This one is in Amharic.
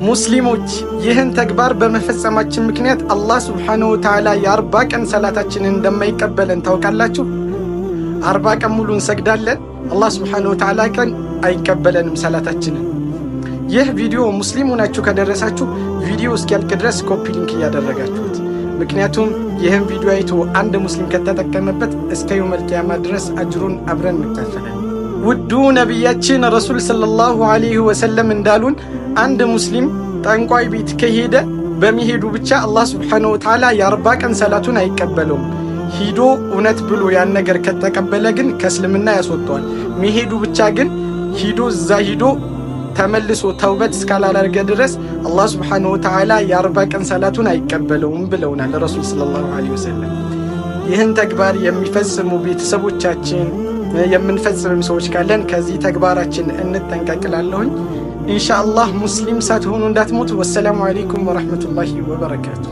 ሙስሊሞች ይህን ተግባር በመፈጸማችን ምክንያት አላህ ሱብሓነሁ ወተዓላ የ40 ቀን ሰላታችንን እንደማይቀበለን ታውቃላችሁ። 40 ቀን ሙሉ እንሰግዳለን፣ አላህ ሱብሓነሁ ወተዓላ ግን አይቀበለንም ሰላታችንን። ይህ ቪዲዮ ሙስሊም ሆናችሁ ከደረሳችሁ ቪዲዮ እስኪያልቅ ድረስ ኮፒ ሊንክ እያደረጋችሁት፣ ምክንያቱም ይህን ቪዲዮ አይቶ አንድ ሙስሊም ከተጠቀመበት እስከ የውመል ቂያማ ድረስ አጅሩን አብረን እንካፈላለን። ውዱ ነቢያችን ረሱል ሰለላሁ ዐለይሂ ወሰለም እንዳሉን አንድ ሙስሊም ጠንቋይ ቤት ከሄደ በሚሄዱ ብቻ አላህ ሱብሓነሁ ወተዓላ የ40 ቀን ሰላቱን አይቀበለውም። ሂዶ እውነት ብሎ ያን ነገር ከተቀበለ ግን ከእስልምና ያስወጣዋል። ሚሄዱ ብቻ ግን ሂዶ ተመልሶ ተውበት እስካላደረገ ድረስ አላህ ሱብሓነሁ ወተዓላ የ40 ቀን ሰላቱን አይቀበለውም ብለውናል ረሱል ሰለላሁ ዐለይሂ ወሰለም። ይህን ተግባር የሚፈጽሙ ቤተሰቦቻችን የምንፈጽምም ሰዎች ካለን ከዚህ ተግባራችን እንጠንቀቅላለሁኝ። ኢንሻአላህ ሙስሊም ሳትሆኑ እንዳትሞቱ። ወሰላሙ አለይኩም ወራህመቱላሂ ወበረካቱ።